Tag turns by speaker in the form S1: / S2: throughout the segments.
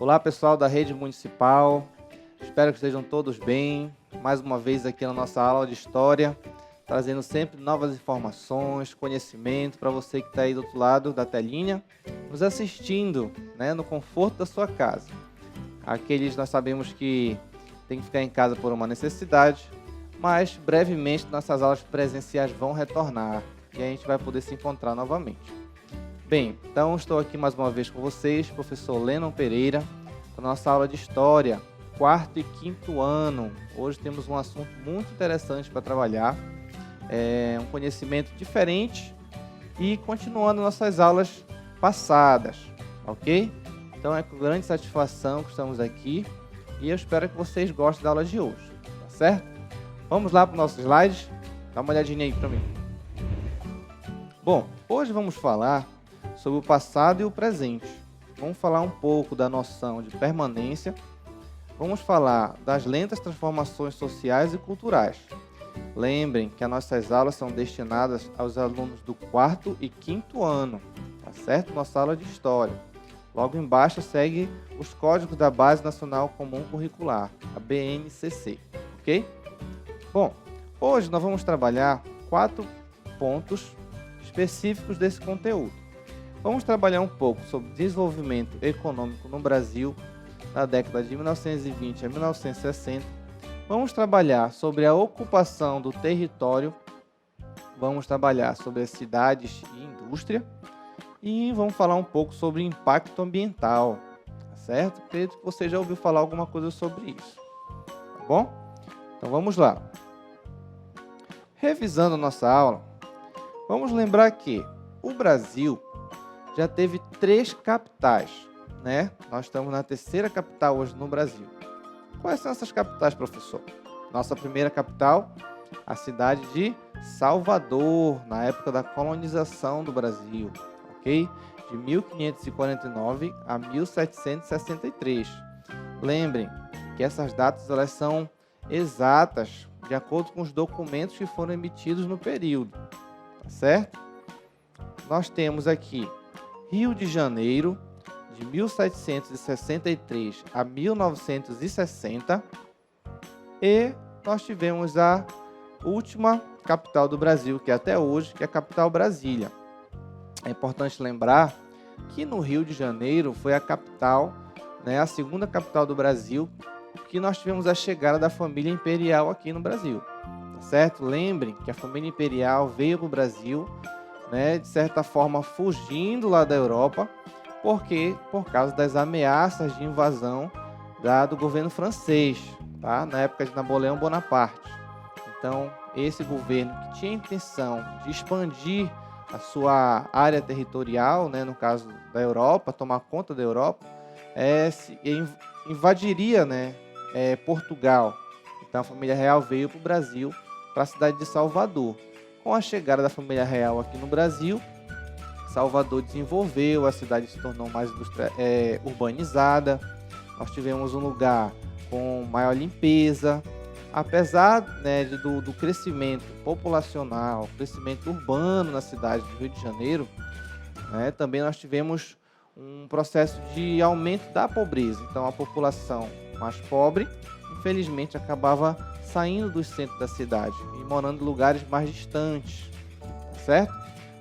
S1: Olá, pessoal da Rede Municipal, espero que estejam todos bem. Mais uma vez aqui na nossa aula de História, trazendo sempre novas informações, conhecimento para você que está aí do outro lado da telinha, nos assistindo, no conforto da sua casa. Aqueles nós sabemos que tem que ficar em casa por uma necessidade, mas brevemente nossas aulas presenciais vão retornar e a gente vai poder se encontrar novamente. Bem, então estou aqui mais uma vez com vocês, professor Lennon Pereira, com a nossa aula de História, 4º e 5º ano. Hoje temos um assunto muito interessante para trabalhar, um conhecimento diferente e continuando nossas aulas passadas, ok? Então é com grande satisfação que estamos aqui e eu espero que vocês gostem da aula de hoje, tá certo? Vamos lá para os nossos slides, dá uma olhadinha aí para mim. Bom, hoje vamos falar sobre o passado e o presente. Vamos falar um pouco da noção de permanência. Vamos falar das lentas transformações sociais e culturais. Lembrem que as nossas aulas são destinadas aos alunos do 4º e 5º ano, tá certo? Nossa aula de História. Logo embaixo segue os códigos da Base Nacional Comum Curricular, a BNCC, ok? Bom, hoje nós vamos trabalhar 4 pontos específicos desse conteúdo. Vamos trabalhar um pouco sobre desenvolvimento econômico no Brasil na década de 1920 a 1960. Vamos trabalhar sobre a ocupação do território. Vamos trabalhar sobre as cidades e indústria. E vamos falar um pouco sobre impacto ambiental, tá certo? Acredito que você já ouviu falar alguma coisa sobre isso, tá bom? Então vamos lá. Revisando a nossa aula, vamos lembrar que o Brasil já teve 3 capitais, Nós estamos na 3ª capital hoje no Brasil. Quais são essas capitais, professor? Nossa primeira capital, a cidade de Salvador, na época da colonização do Brasil, ok? De 1549 a 1763. Lembrem que essas datas elas são exatas, de acordo com os documentos que foram emitidos no período, tá certo? Nós temos aqui Rio de Janeiro, de 1763 a 1960, e nós tivemos a última capital do Brasil, que é até hoje, que é a capital Brasília. É importante lembrar que no Rio de Janeiro foi a capital, a segunda capital do Brasil, que nós tivemos a chegada da família imperial aqui no Brasil, tá certo? Lembrem que a família imperial veio para o Brasil, de certa forma fugindo lá da Europa, porque por causa das ameaças de invasão do governo francês, tá? Na época de Napoleão Bonaparte. Então, esse governo que tinha a intenção de expandir a sua área territorial, no caso da Europa, tomar conta da Europa, invadiria, Portugal. Então, a família real veio para o Brasil, para a cidade de Salvador. Com a chegada da família real aqui no Brasil, Salvador desenvolveu, a cidade se tornou mais urbanizada, nós tivemos um lugar com maior limpeza. Apesar do crescimento populacional, crescimento urbano na cidade do Rio de Janeiro, também nós tivemos um processo de aumento da pobreza. Então a população mais pobre, infelizmente, acabava saindo do centro da cidade e morando em lugares mais distantes, certo?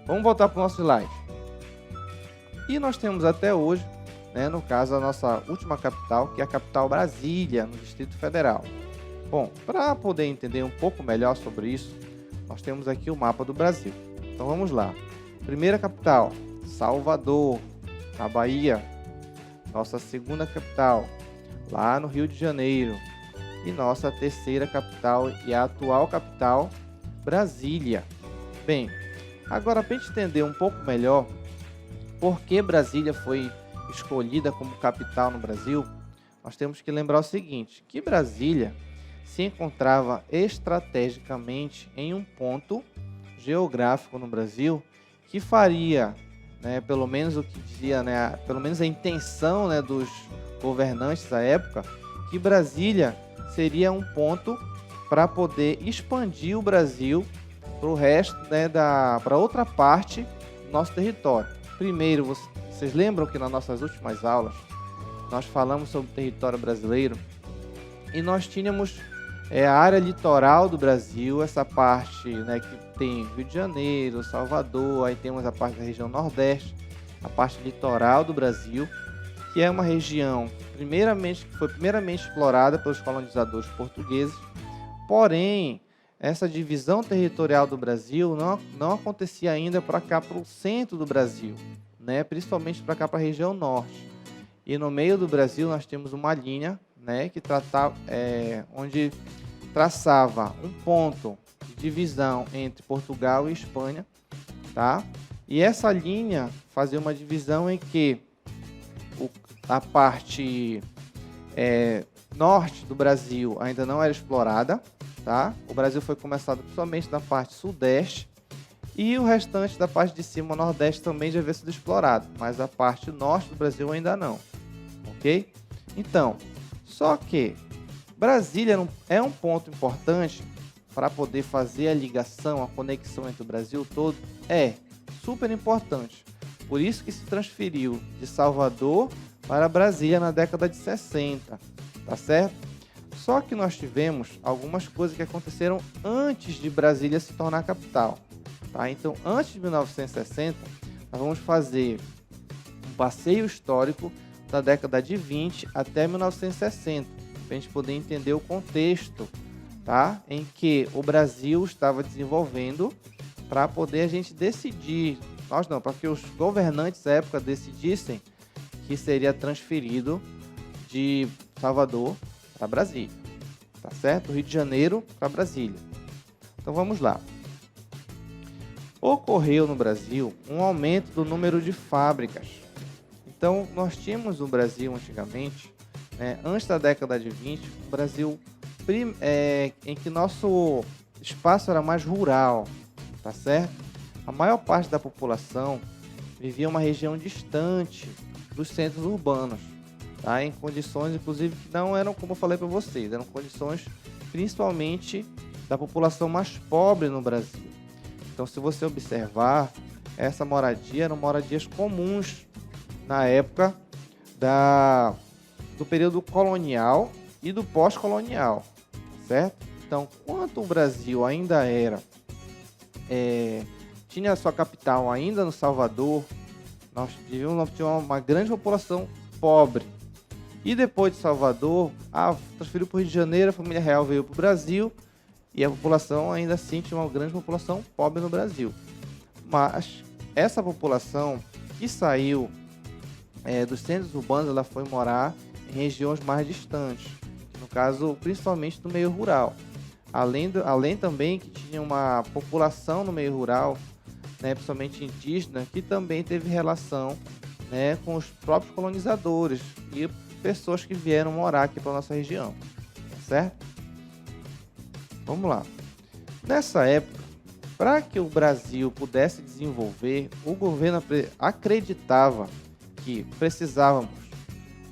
S1: Vamos voltar para o nosso slide. E nós temos até hoje, no caso, a nossa última capital, que é a capital Brasília, no Distrito Federal. Bom, para poder entender um pouco melhor sobre isso, nós temos aqui o mapa do Brasil. Então vamos lá. Primeira capital, Salvador, na Bahia. Nossa segunda capital, lá no Rio de Janeiro. E nossa 3ª capital e a atual capital, Brasília. Bem, agora para a gente entender um pouco melhor por que Brasília foi escolhida como capital no Brasil, nós temos que lembrar o seguinte, que Brasília se encontrava estrategicamente em um ponto geográfico no Brasil que faria, pelo menos o que dizia, pelo menos a intenção, dos governantes da época, que Brasília seria um ponto para poder expandir o Brasil para o resto, para outra parte do nosso território. Primeiro, vocês lembram que nas nossas últimas aulas nós falamos sobre o território brasileiro e nós tínhamos a área litoral do Brasil, essa parte, né, que tem Rio de Janeiro, Salvador, aí temos a parte da região Nordeste, a parte litoral do Brasil, que é uma região que foi primeiramente explorada pelos colonizadores portugueses, porém, essa divisão territorial do Brasil não acontecia ainda para cá, para o centro do Brasil, né, principalmente para cá, para a região norte. E no meio do Brasil nós temos uma linha, né, que onde traçava um ponto de divisão entre Portugal e Espanha, tá? E essa linha fazia uma divisão em que a parte norte do Brasil ainda não era explorada, tá? O Brasil foi começado somente na parte sudeste e o restante da parte de cima, o nordeste, também já havia sido explorado, mas a parte norte do Brasil ainda não, ok? Então, só que Brasília é um ponto importante para poder fazer a ligação, a conexão entre o Brasil todo, super importante. Por isso que se transferiu de Salvador para Brasília na década de 60, tá certo? Só que nós tivemos algumas coisas que aconteceram antes de Brasília se tornar capital, tá? Então, antes de 1960, nós vamos fazer um passeio histórico da década de 20 até 1960, para a gente poder entender o contexto, tá? Em que o Brasil estava desenvolvendo para poder a gente decidir, para que os governantes da época decidissem que seria transferido de Salvador para Brasília, tá certo? Rio de Janeiro para Brasília. Então vamos lá. Ocorreu no Brasil um aumento do número de fábricas. Então nós tínhamos no Brasil antigamente, né, antes da década de 20, o Brasil em que nosso espaço era mais rural, tá certo? A maior parte da população vivia em uma região distante dos centros urbanos, tá? Em condições, inclusive, que não eram, como eu falei para vocês, eram condições principalmente da população mais pobre no Brasil. Então, se você observar, essa moradia eram moradias comuns na época do período colonial e do pós-colonial, certo? Então, quando o Brasil ainda tinha sua capital ainda no Salvador, nós tínhamos uma grande população pobre. E depois de Salvador, transferiu para o Rio de Janeiro, a família real veio para o Brasil e a população ainda assim tinha uma grande população pobre no Brasil. Mas essa população que saiu dos centros urbanos, ela foi morar em regiões mais distantes, no caso principalmente do meio rural. Além também que tinha uma população no meio rural, né, principalmente indígena, que também teve relação, né, com os próprios colonizadores e pessoas que vieram morar aqui para nossa região, tá certo? Vamos lá. Nessa época, para que o Brasil pudesse desenvolver, o governo acreditava que precisávamos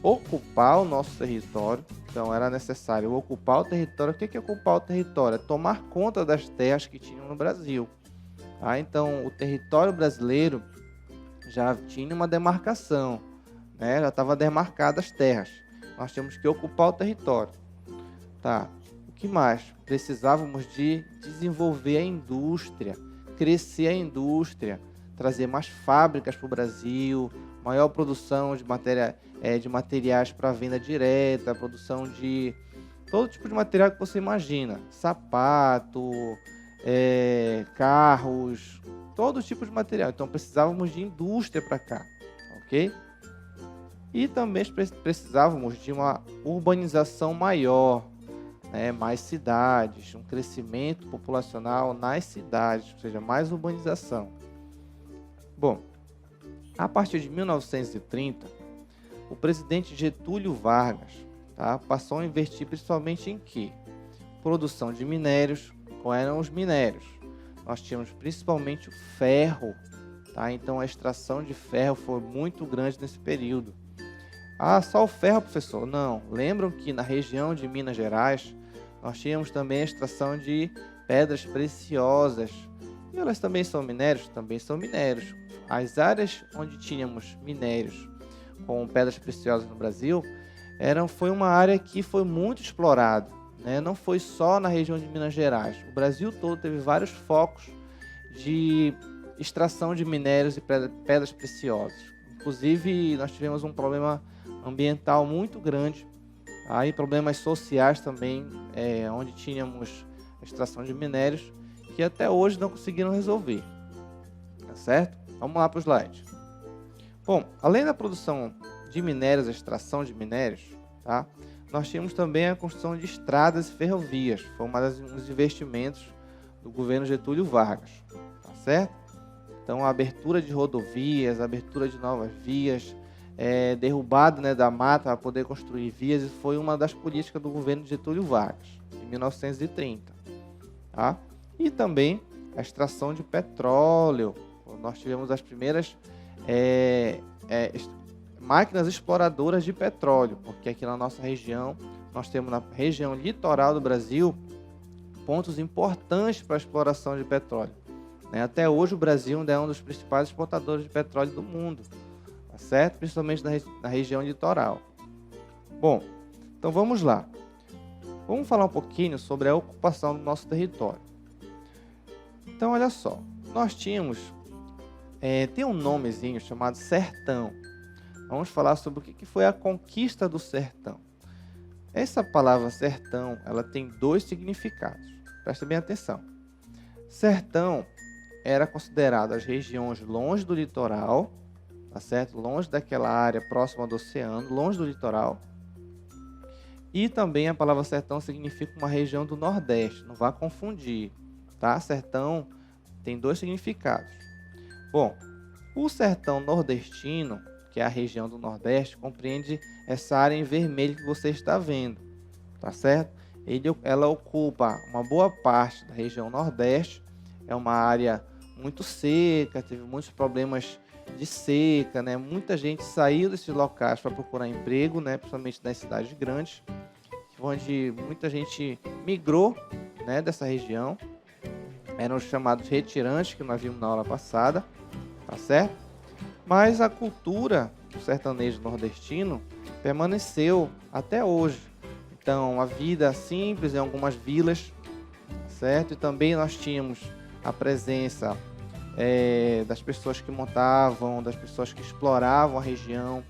S1: ocupar o nosso território. Então era necessário ocupar o território. O que é ocupar o território? É tomar conta das terras que tinham no Brasil. Então o território brasileiro já tinha uma demarcação, né? Já estava demarcadas as terras. Nós tínhamos que ocupar o território. Tá. O que mais? Precisávamos de desenvolver a indústria, crescer a indústria, trazer mais fábricas para o Brasil, maior produção de materiais para venda direta, produção de todo tipo de material que você imagina, sapato, carros, todo tipo de material. Então precisávamos de indústria para cá, ok? E também precisávamos de uma urbanização maior, né? Mais cidades, um crescimento populacional nas cidades, ou seja, mais urbanização. Bom, a partir de 1930, o presidente Getúlio Vargas, tá, passou a investir principalmente em quê? Produção de minérios. Quais eram os minérios? Nós tínhamos principalmente o ferro, tá? Então a extração de ferro foi muito grande nesse período. Só o ferro, professor? Não. Lembram que na região de Minas Gerais nós tínhamos também a extração de pedras preciosas. E elas também são minérios? Também são minérios. As áreas onde tínhamos minérios com pedras preciosas no Brasil, foi uma área que foi muito explorada, né? Não foi só na região de Minas Gerais. O Brasil todo teve vários focos de extração de minérios e pedras preciosas. Inclusive, nós tivemos um problema ambiental muito grande, aí problemas sociais também, onde tínhamos extração de minérios, que até hoje não conseguiram resolver. Tá certo? Vamos lá para o slide. Bom, além da produção de minérios, a extração de minérios, tá? Nós tínhamos também a construção de estradas e ferrovias. Foi um dos investimentos do governo Getúlio Vargas. Tá certo? Então, a abertura de rodovias, a abertura de novas vias, derrubada, né, da mata para poder construir vias, isso foi uma das políticas do governo de Getúlio Vargas, em 1930. Tá? E também a extração de petróleo. Nós tivemos as primeiras máquinas exploradoras de petróleo, porque aqui na nossa região, nós temos na região litoral do Brasil, pontos importantes para a exploração de petróleo. Até hoje o Brasil ainda é um dos principais exportadores de petróleo do mundo, tá certo? Principalmente na região litoral. Bom, então vamos lá. Vamos falar um pouquinho sobre a ocupação do nosso território. Então, olha só, nós tínhamos, tem um nomezinho chamado sertão. Vamos falar sobre o que foi a conquista do sertão. Essa palavra sertão, ela tem dois significados. Presta bem atenção. Sertão era considerado as regiões longe do litoral, tá certo? Longe daquela área próxima do oceano, longe do litoral. E também a palavra sertão significa uma região do Nordeste, não vá confundir, tá? Sertão tem dois significados. Bom, o sertão nordestino, que é a região do Nordeste, compreende essa área em vermelho que você está vendo, tá certo? Ela ocupa uma boa parte da região Nordeste, é uma área muito seca, teve muitos problemas de seca, né? Muita gente saiu desses locais para procurar emprego, né? Principalmente nas cidades grandes, onde muita gente migrou, né, dessa região. Eram os chamados retirantes, que nós vimos na aula passada, tá certo? Mas a cultura do sertanejo nordestino permaneceu até hoje. Então, a vida simples em algumas vilas, certo? E também nós tínhamos a presença das pessoas que montavam, das pessoas que exploravam a região.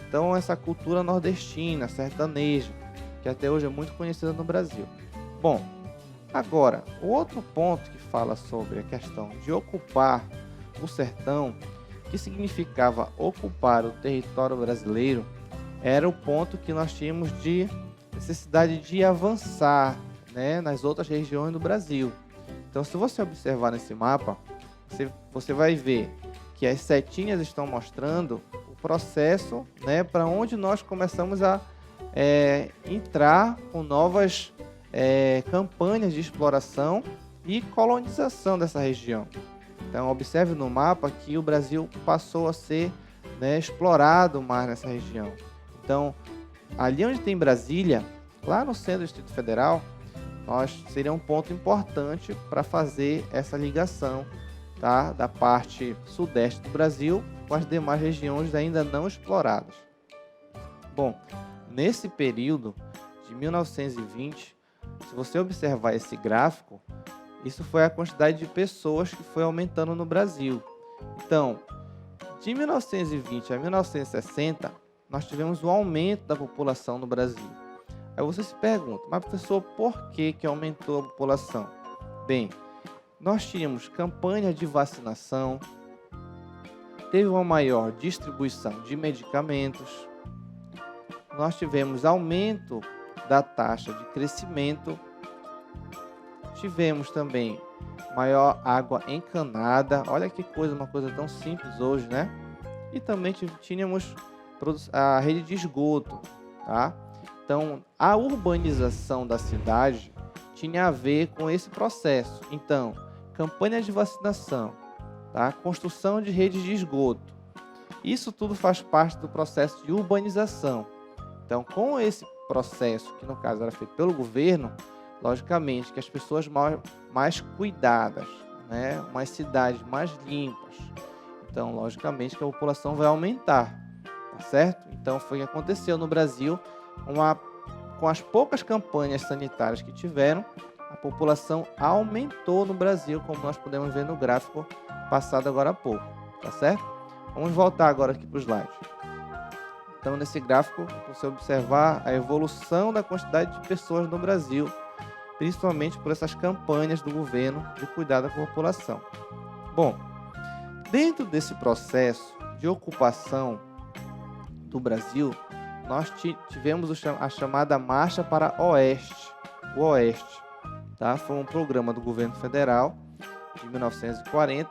S1: Então, essa cultura nordestina, sertaneja, que até hoje é muito conhecida no Brasil. Bom, agora, o outro ponto que fala sobre a questão de ocupar o sertão, que significava ocupar o território brasileiro, era o ponto que nós tínhamos de necessidade de avançar, né, nas outras regiões do Brasil. Então, se você observar nesse mapa, você vai ver que as setinhas estão mostrando o processo, né, para onde nós começamos a entrar com novas campanhas de exploração e colonização dessa região. Então, observe no mapa que o Brasil passou a ser, né, explorado mais nessa região. Então, ali onde tem Brasília, lá no centro do Distrito Federal, seria um ponto importante para fazer essa ligação, tá, da parte sudeste do Brasil com as demais regiões ainda não exploradas. Bom, nesse período de 1920, se você observar esse gráfico, isso foi a quantidade de pessoas que foi aumentando no Brasil. Então, de 1920 a 1960, nós tivemos um aumento da população no Brasil. Aí você se pergunta, mas professor, por que aumentou a população? Bem, nós tínhamos campanha de vacinação, teve uma maior distribuição de medicamentos, nós tivemos aumento da taxa de crescimento, tivemos também maior água encanada, olha que coisa, uma coisa tão simples hoje, né? E também tínhamos a rede de esgoto, tá? Então, a urbanização da cidade tinha a ver com esse processo. Então, campanha de vacinação, tá? Construção de redes de esgoto. Isso tudo faz parte do processo de urbanização. Então, com esse processo, que no caso era feito pelo governo, logicamente que as pessoas mais cuidadas, né? Umas cidades mais limpas. Então, logicamente que a população vai aumentar, tá certo? Então foi o que aconteceu no Brasil, com as poucas campanhas sanitárias que tiveram, a população aumentou no Brasil, como nós podemos ver no gráfico passado agora há pouco, tá certo? Vamos voltar agora aqui para o slide. Então, nesse gráfico, você observar a evolução da quantidade de pessoas no Brasil, principalmente por essas campanhas do governo de cuidar da população. Bom, dentro desse processo de ocupação do Brasil, nós tivemos a chamada Marcha para Oeste, o Oeste. Tá? Foi um programa do governo federal de 1940,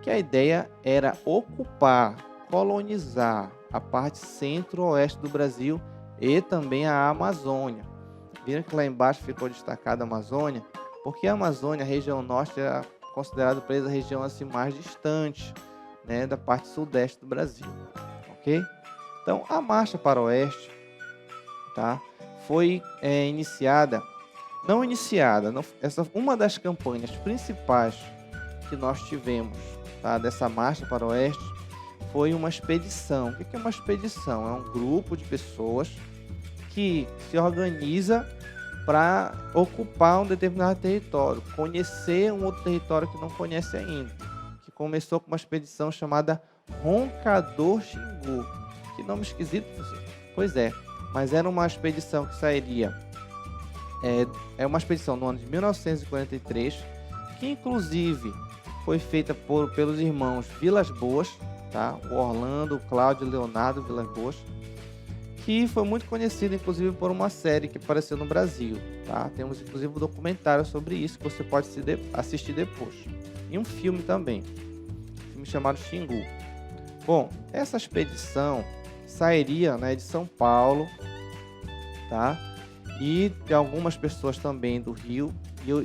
S1: que a ideia era ocupar, colonizar a parte centro-oeste do Brasil e também a Amazônia. Viram que lá embaixo ficou destacada a Amazônia? Porque a Amazônia, a região norte, era considerada por eles a região assim, mais distante, né, da parte sudeste do Brasil. Ok? Então, a Marcha para o Oeste, tá, foi uma das campanhas principais que nós tivemos, tá, dessa Marcha para o Oeste foi uma expedição. O que é uma expedição? É um grupo de pessoas que se organiza para ocupar um determinado território, conhecer um outro território que não conhece ainda, que começou com uma expedição chamada Roncador Xingu. Que nome esquisito, professor? Pois é, mas era uma expedição que sairia, uma expedição no ano de 1943, que inclusive foi feita pelos irmãos Vilas Boas, tá? O Orlando, o Cláudio e o Leonardo Vilas Boas, que foi muito conhecido inclusive por uma série que apareceu no Brasil, tá? Temos inclusive um documentário sobre isso que você pode assistir depois. E um filme também, um filme chamado Xingu. Bom, essa expedição sairia, né, de São Paulo, tá? E de algumas pessoas também do Rio,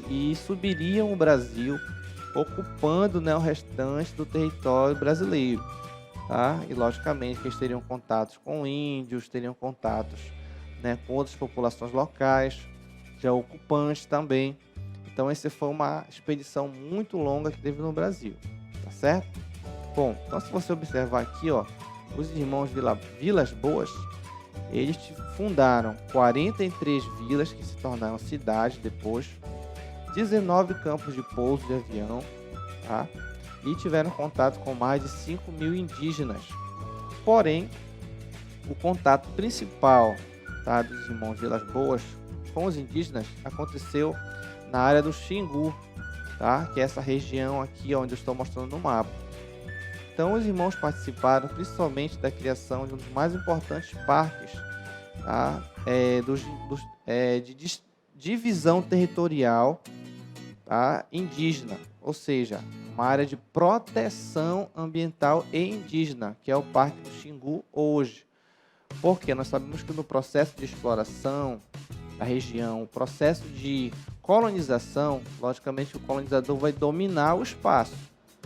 S1: e subiriam o Brasil, ocupando, né, o restante do território brasileiro, tá? E logicamente que eles teriam contatos com índios, teriam contatos, né, com outras populações locais, já ocupantes também. Então essa foi uma expedição muito longa que teve no Brasil, tá certo? Bom, então se você observar aqui, ó, os irmãos Vilas Boas, eles fundaram 43 vilas que se tornaram cidades depois, 19 campos de pouso de avião, tá? E tiveram contato com mais de 5.000 indígenas. Porém, o contato principal, tá, dos irmãos Vilas Boas com os indígenas aconteceu na área do Xingu, tá? Que é essa região aqui onde eu estou mostrando no mapa. Então, os irmãos participaram principalmente da criação de um dos mais importantes parques, tá? De divisão territorial, tá, indígena, ou seja, uma área de proteção ambiental e indígena, que é o Parque do Xingu hoje. Porque nós sabemos que no processo de exploração da região, o processo de colonização, logicamente o colonizador vai dominar o espaço,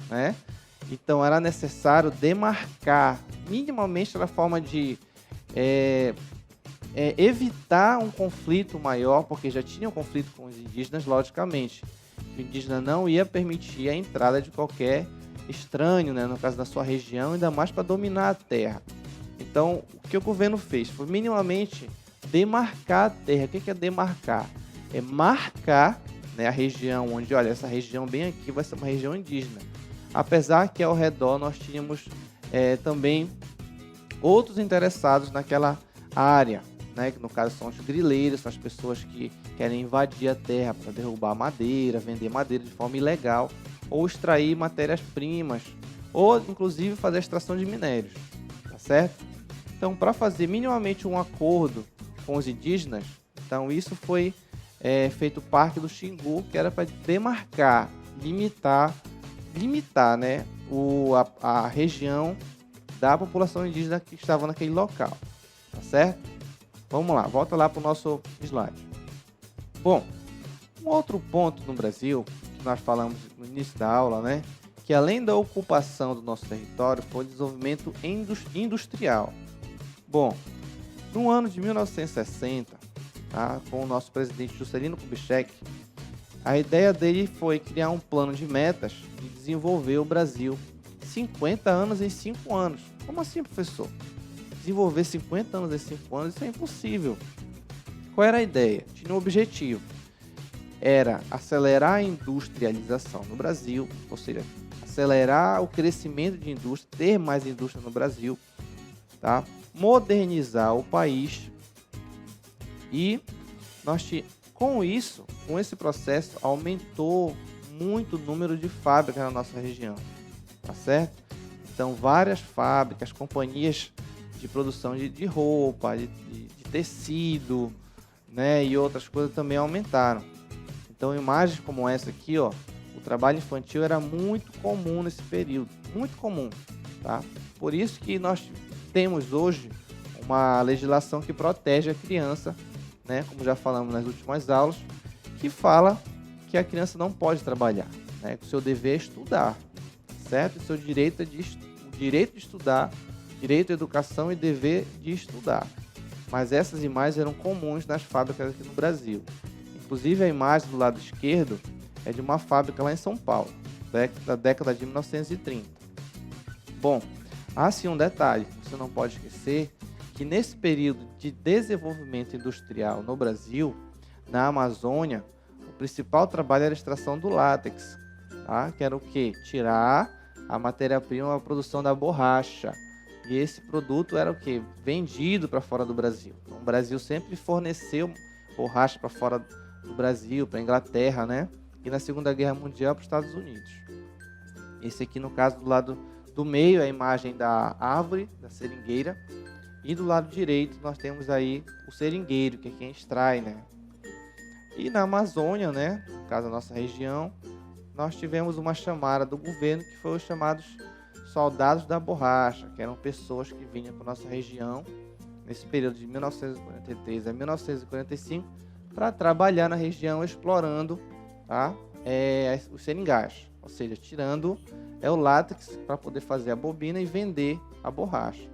S1: né? Então era necessário demarcar minimamente a forma de evitar um conflito maior, porque já tinha um conflito com os indígenas, logicamente. O indígena não ia permitir a entrada de qualquer estranho, né, no caso da sua região, ainda mais para dominar a terra. Então, o que o governo fez foi minimamente demarcar a terra. O que é demarcar? É marcar, né, a região onde, olha, essa região bem aqui vai ser uma região indígena. Apesar que ao redor nós tínhamos também outros interessados naquela área, né, que no caso são os grileiros, são as pessoas que querem invadir a terra para derrubar madeira, vender madeira de forma ilegal, ou extrair matérias-primas, ou inclusive fazer a extração de minérios, tá certo? Então, para fazer minimamente um acordo com os indígenas, então isso foi feito o Parque do Xingu, que era para demarcar, limitar, né, a região da população indígena que estava naquele local, tá certo? Vamos lá, volta lá para o nosso slide. Bom, um outro ponto no Brasil, que nós falamos no início da aula, né, que além da ocupação do nosso território, foi o desenvolvimento industrial. Bom, no ano de 1960, tá, com o nosso presidente Juscelino Kubitschek, a ideia dele foi criar um plano de metas e desenvolver o Brasil 50 anos em 5 anos. Como assim, professor? desenvolver 50 anos em 5 anos, isso é impossível. Qual era a ideia? Tinha um objetivo. Era acelerar a industrialização no Brasil, ou seja, acelerar o crescimento de indústria, ter mais indústria no Brasil, tá? Modernizar o país e com isso, com esse processo, aumentou muito o número de fábricas na nossa região, tá certo? Então, várias fábricas, companhias de produção de roupa, de tecido, né, e outras coisas também aumentaram. Então, imagens como essa aqui, ó, o trabalho infantil era muito comum nesse período, muito comum, tá? Por isso que nós temos hoje uma legislação que protege a criança, né, como já falamos nas últimas aulas, que fala que a criança não pode trabalhar, né, que o seu dever é estudar, certo? O seu direito é o direito de estudar, direito à educação e dever de estudar. Mas essas imagens eram comuns nas fábricas aqui no Brasil. Inclusive a imagem do lado esquerdo é de uma fábrica lá em São Paulo, da década de 1930. Bom, há sim um detalhe que você não pode esquecer, que nesse período de desenvolvimento industrial no Brasil, na Amazônia, o principal trabalho era a extração do látex, tá? Que era o quê? Tirar a matéria-prima para a produção da borracha. E esse produto era o quê? Vendido para fora do Brasil. Então, o Brasil sempre forneceu borracha para fora do Brasil, para a Inglaterra, né? E na Segunda Guerra Mundial para os Estados Unidos. Esse aqui, no caso, do lado do meio, é a imagem da árvore, da seringueira. E do lado direito, nós temos aí o seringueiro, que é quem extrai, né? E na Amazônia, né? No caso da nossa região, nós tivemos uma chamada do governo que foi os chamados soldados da borracha, que eram pessoas que vinham para nossa região nesse período de 1943 a 1945 para trabalhar na região explorando, tá? Os seringais, ou seja, tirando o látex para poder fazer a bobina e vender a borracha.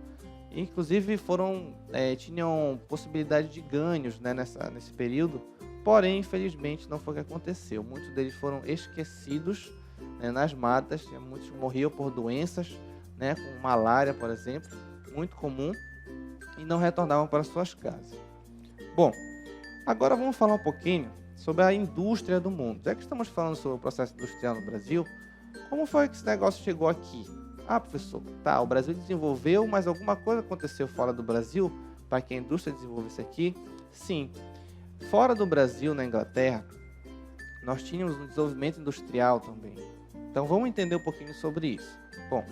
S1: Inclusive tinham possibilidade de ganhos, né, nesse período, porém infelizmente não foi o que aconteceu. Muitos deles foram esquecidos, né, nas matas, muitos morriam por doenças, né, como malária, por exemplo, muito comum, e não retornavam para suas casas. Bom, agora vamos falar um pouquinho sobre a indústria do mundo. Já que estamos falando sobre o processo industrial no Brasil, como foi que esse negócio chegou aqui? Ah, professor, tá, o Brasil desenvolveu, mas alguma coisa aconteceu fora do Brasil para que a indústria desenvolvesse aqui? Sim, fora do Brasil, na Inglaterra, nós tínhamos um desenvolvimento industrial também. Então vamos entender um pouquinho sobre isso. Bom,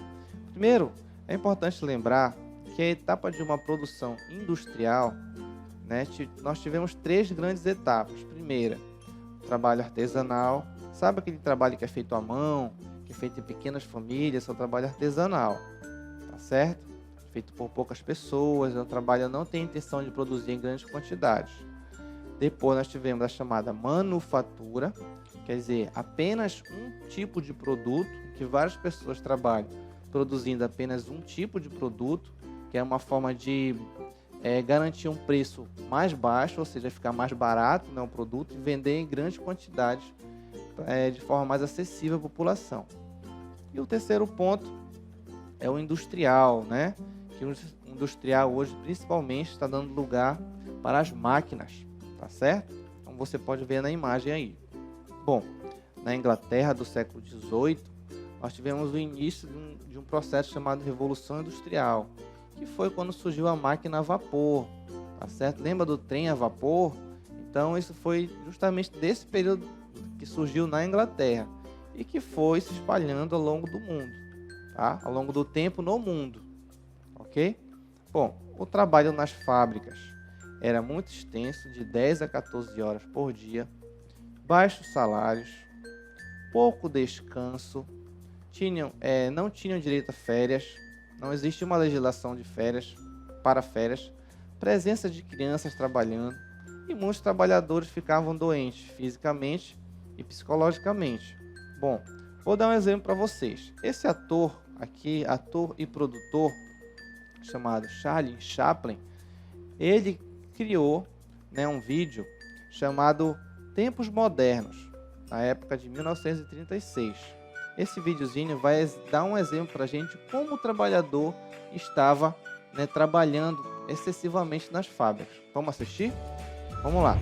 S1: primeiro é importante lembrar que a etapa de uma produção industrial, né, nós tivemos 3 grandes etapas. Primeira, o trabalho artesanal. Sabe aquele trabalho que é feito à mão, que é feito em pequenas famílias, é um trabalho artesanal, tá certo? Feito por poucas pessoas, é um trabalho que não tem intenção de produzir em grandes quantidades. Depois nós tivemos a chamada manufatura, quer dizer, apenas um tipo de produto, que várias pessoas trabalham produzindo apenas um tipo de produto, que é uma forma de garantir um preço mais baixo, ou seja, ficar mais barato, né, um produto, e vender em grandes quantidades de forma mais acessível à população. E o terceiro ponto é o industrial, né? Que o industrial hoje principalmente está dando lugar para as máquinas, tá certo? Então você pode ver na imagem aí. Bom, na Inglaterra do século XVIII, nós tivemos o início de um processo chamado Revolução Industrial, que foi quando surgiu a máquina a vapor, tá certo? Lembra do trem a vapor? Então isso foi justamente desse período que surgiu na Inglaterra e que foi se espalhando ao longo do mundo, tá? Ao longo do tempo no mundo, ok? Bom, o trabalho nas fábricas era muito extenso, de 10 a 14 horas por dia, baixos salários, pouco descanso, não tinham direito a férias, não existia uma legislação de férias, presença de crianças trabalhando, e muitos trabalhadores ficavam doentes fisicamente e psicologicamente. Bom, vou dar um exemplo para vocês. Esse ator aqui, ator e produtor, chamado Charlie Chaplin, ele criou, né, um vídeo chamado Tempos Modernos, na época de 1936. Esse videozinho vai dar um exemplo para a gente como o trabalhador estava né, trabalhando excessivamente nas fábricas. Vamos assistir? Vamos lá.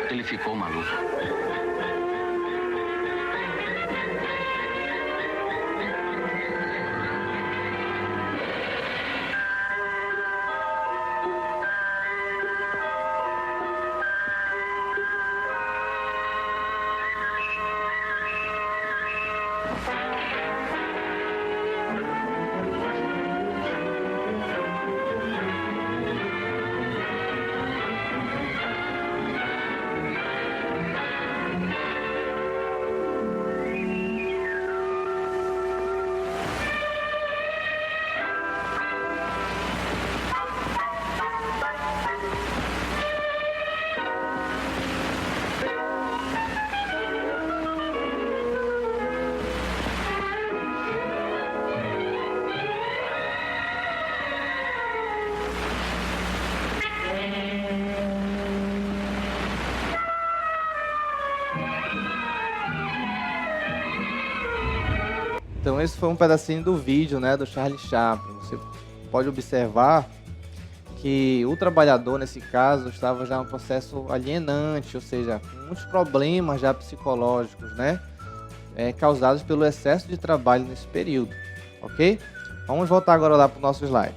S2: Ele ficou maluco.
S1: Então esse foi um pedacinho do vídeo, né, do Charlie Chaplin. Você pode observar que o trabalhador, nesse caso, estava já em um processo alienante, ou seja, com muitos problemas já psicológicos, né, causados pelo excesso de trabalho nesse período, ok? Vamos voltar agora lá para o nosso slide.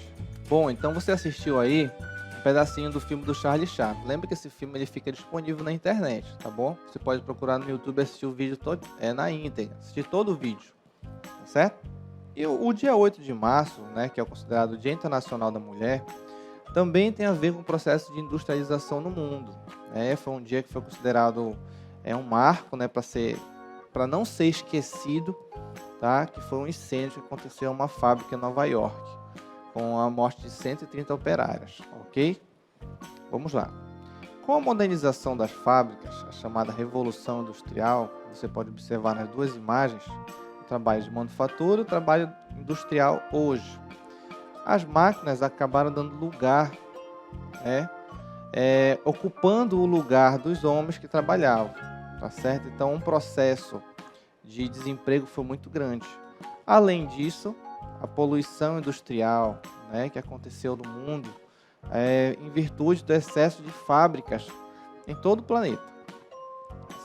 S1: Bom, então você assistiu aí um pedacinho do filme do Charlie Chaplin. Lembra que esse filme ele fica disponível na internet, tá bom? Você pode procurar no YouTube e assistir o vídeo todo, na íntegra, assistir todo o vídeo. Certo? E o dia 8 de março, né, que é considerado o Dia Internacional da Mulher, também tem a ver com o processo de industrialização no mundo. Né? Foi um dia que foi considerado um marco, né, para não ser esquecido, tá? Que foi um incêndio que aconteceu em uma fábrica em Nova York, com a morte de 130 operárias. Ok? Vamos lá. Com a modernização das fábricas, a chamada Revolução Industrial, você pode observar nas duas imagens, trabalho de manufatura e o trabalho industrial hoje. As máquinas acabaram dando lugar, ocupando o lugar dos homens que trabalhavam, tá certo? Então, um processo de desemprego foi muito grande. Além disso, a poluição industrial, né, que aconteceu no mundo, em virtude do excesso de fábricas em todo o planeta,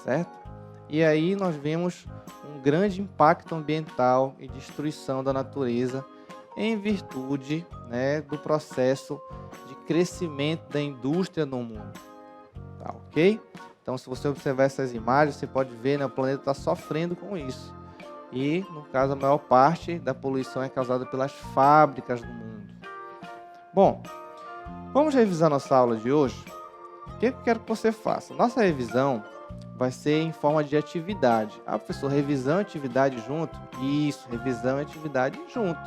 S1: certo? E aí nós vemos um grande impacto ambiental e destruição da natureza em virtude, né, do processo de crescimento da indústria no mundo. Tá, ok? Então, se você observar essas imagens, você pode ver, né, o planeta está sofrendo com isso. E, no caso, a maior parte da poluição é causada pelas fábricas do mundo. Bom, vamos revisar nossa aula de hoje? O que eu quero que você faça? Nossa revisão vai ser em forma de atividade. Ah, professor, revisão e atividade junto? Isso, revisão e atividade junto.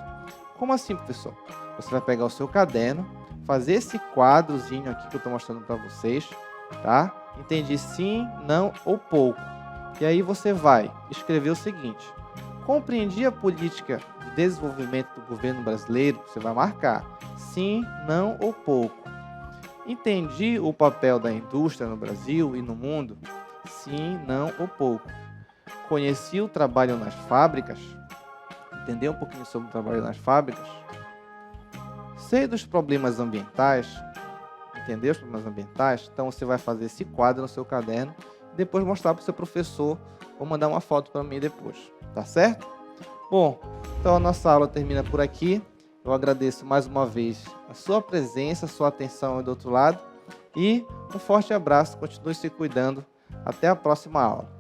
S1: Como assim, professor? Você vai pegar o seu caderno, fazer esse quadrozinho aqui que eu estou mostrando para vocês, tá? Entendi sim, não ou pouco. E aí você vai escrever o seguinte: compreendi a política de desenvolvimento do governo brasileiro? Você vai marcar sim, não ou pouco. Entendi o papel da indústria no Brasil e no mundo? Sim, não ou pouco. Conheci o trabalho nas fábricas? Entendeu um pouquinho sobre o trabalho nas fábricas? Sei dos problemas ambientais? Entendeu os problemas ambientais? Então você vai fazer esse quadro no seu caderno e depois mostrar para o seu professor ou mandar uma foto para mim depois. Tá certo? Bom, então a nossa aula termina por aqui. Eu agradeço mais uma vez a sua presença, a sua atenção aí do outro lado e um forte abraço. Continue se cuidando. Até a próxima aula.